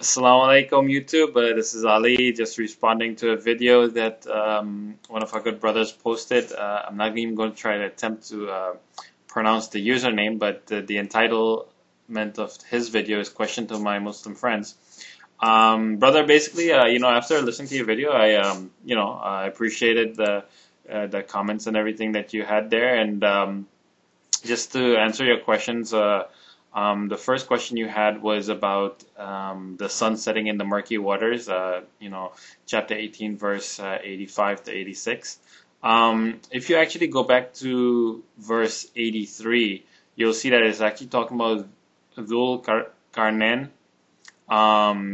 Assalamu alaikum YouTube. This is Ali just responding to a video that one of our good brothers posted. I'm not even going to try to attempt to pronounce the username, but the entitlement of his video is Question to My Muslim Friends. Brother, basically, after listening to your video, I appreciated the comments and everything that you had there, and just to answer your questions. The first question you had was about the sun setting in the murky waters, chapter 18, verse 85 to 86. If you actually go back to verse 83, you'll see that it's actually talking about Dhul Karnain.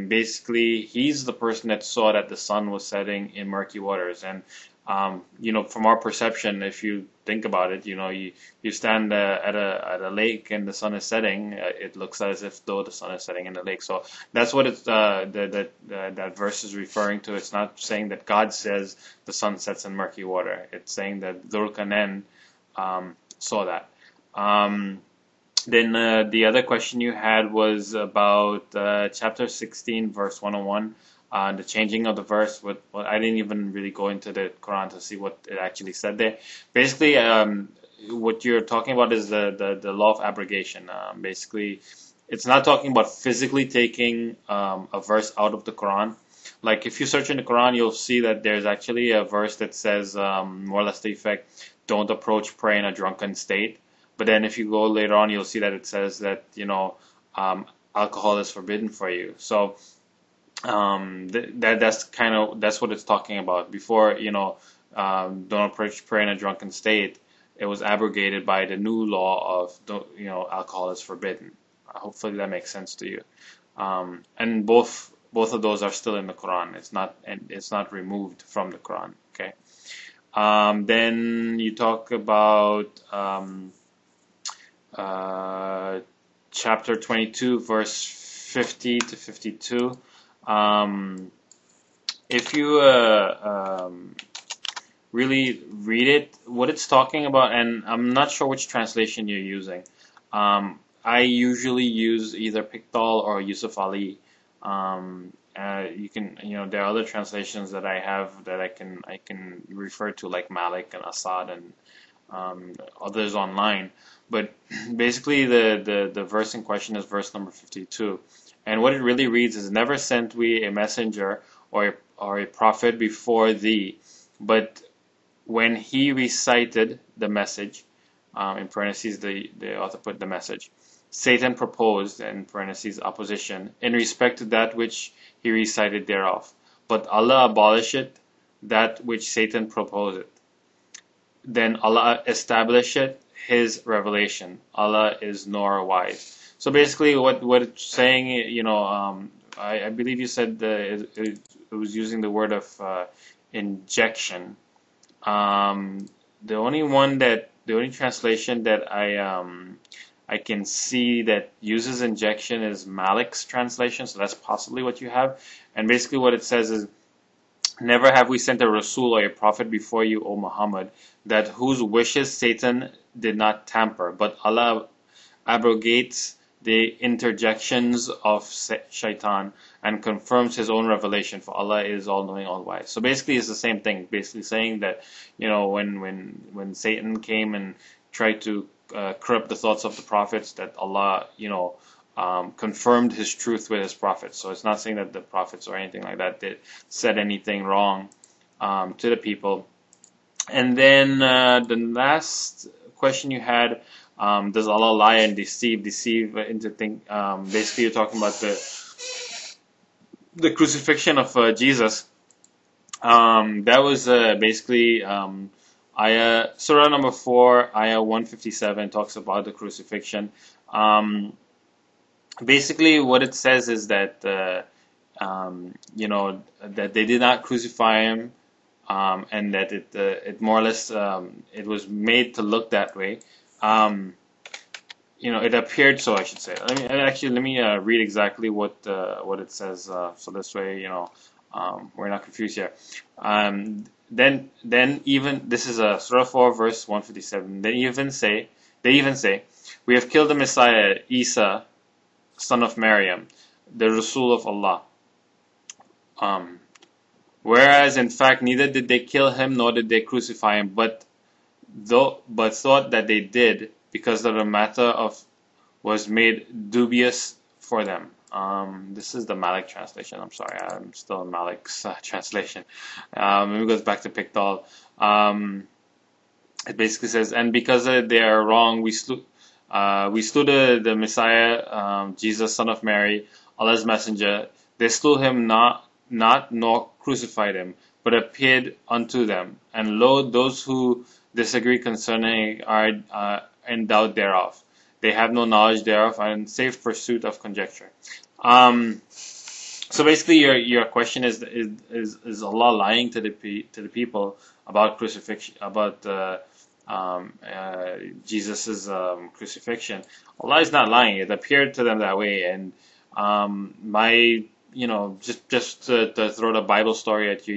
Basically, he's the person that saw that the sun was setting in murky waters. And, from our perception, if you think about it, you stand at a lake and the sun is setting, it looks as if though the sun is setting in the lake. So that's what it's, that verse is referring to. It's not saying that God says the sun sets in murky water. It's saying that Dhul Karnain saw that. Then the other question you had was about chapter 16, verse 101, the changing of the verse. I didn't even really go into the Quran to see what it actually said there. Basically, what you're talking about is the law of abrogation. Basically, it's not talking about physically taking a verse out of the Quran. Like if you search in the Quran, you'll see that there's actually a verse that says more or less the effect, don't approach prayer in a drunken state. But then if you go later on, you'll see that it says that, alcohol is forbidden for you. So that's what it's talking about. Before, don't approach prayer in a drunken state, it was abrogated by the new law of, alcohol is forbidden. Hopefully that makes sense to you. And both of those are still in the Quran. It's not removed from the Quran. Okay. Then you talk about chapter 22, verse 50 to 52. If you really read it, what it's talking about, and I'm not sure which translation you're using. I usually use either Pickthall or Yusuf Ali. You can, there are other translations that I have that I can refer to, like Malik and Assad and others online. But basically the verse in question is verse number 52. And what it really reads is, never sent we a messenger or a prophet before thee, but when he recited the message, in parentheses the author put the message, Satan proposed, in parentheses opposition, in respect to that which he recited thereof. But Allah abolisheth that which Satan proposed. Then Allah established his revelation. Allah is nor wise. So basically what it's saying, I believe you said it was using the word of injection. The only translation that I can see that uses injection is Malik's translation, so that's possibly what you have. And basically what it says is, never have we sent a Rasul or a Prophet before you, O Muhammad, that whose wishes Satan did not tamper, but Allah abrogates the interjections of Shaitan and confirms his own revelation, for Allah is all-knowing, all-wise. So basically it's the same thing, basically saying that, when Satan came and tried to corrupt the thoughts of the prophets, that Allah, confirmed his truth with his prophets. So it's not saying that the prophets or anything like that did said anything wrong to the people. And then the last question you had, does Allah lie and deceive into thing? Basically, you're talking about the crucifixion of Jesus. That was basically Surah number 4, Ayah 157 talks about the crucifixion. Basically, what it says is that that they did not crucify him, and that it more or less it was made to look that way. It appeared so, I should say. Let me read exactly what it says, so this way we're not confused here. Then even this is Surah 4 verse 157. They even say, we have killed the Messiah Isa, son of Maryam. the Rasul of Allah. Whereas in fact neither did they kill him nor did they crucify him, but thought that they did, because of the matter of was made dubious for them. This is the Malik translation. I'm sorry, I'm still in Malik's translation. It goes back to Pictol. It basically says, and because they are wrong, we slew the Messiah, Jesus, son of Mary, Allah's messenger. They slew him not nor crucified him, but appeared unto them. And lo, those who disagree concerning are in doubt thereof. They have no knowledge thereof, and in safe pursuit of conjecture. So basically, your question is Allah lying to the people about crucifixion, about Jesus's crucifixion? Allah is not lying. It appeared to them that way, and just to throw the Bible story at you,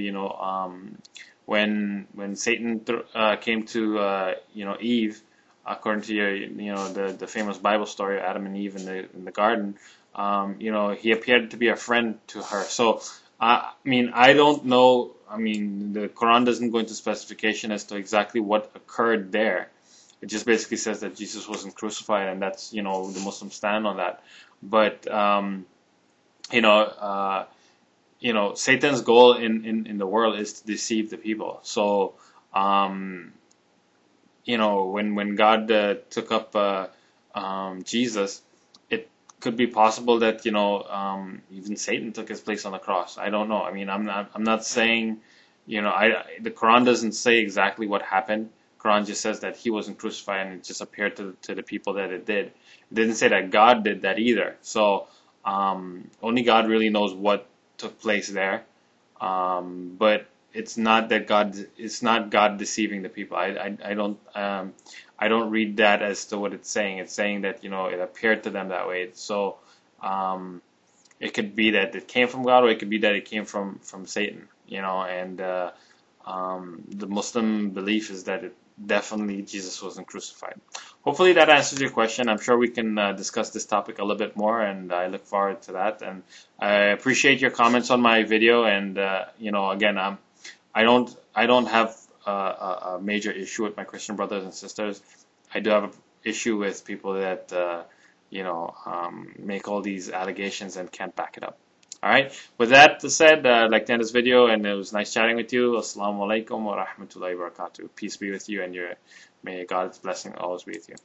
when Satan came to Eve, according to the famous Bible story of Adam and Eve in the garden, he appeared to be a friend to her. So I don't know. The Quran doesn't go into specification as to exactly what occurred there. It just basically says that Jesus wasn't crucified, and that's the Muslims stand on that. But Satan's goal in the world is to deceive the people. So when God took up Jesus, it could be possible that even Satan took his place on the cross. I don't know. I'm not saying the Quran doesn't say exactly what happened. Quran just says that he wasn't crucified, and it just appeared to the people that it did. It didn't say that God did that either. So only God really knows what took place there. But it's not that it's not God deceiving the people. I don't read that as to what it's saying. It's saying that it appeared to them that way. So it could be that it came from God, or it could be that it came from Satan. And the Muslim belief is that definitely Jesus wasn't crucified. Hopefully that answers your question. I'm sure we can discuss this topic a little bit more, and I look forward to that. And I appreciate your comments on my video. And again, I don't have a major issue with my Christian brothers and sisters. I do have an issue with people that make all these allegations and can't back it up. Alright, with that said, I'd like to end this video, and it was nice chatting with you. Assalamu alaikum wa rahmatullahi wa barakatuh. Peace be with you, and may God's blessing always be with you.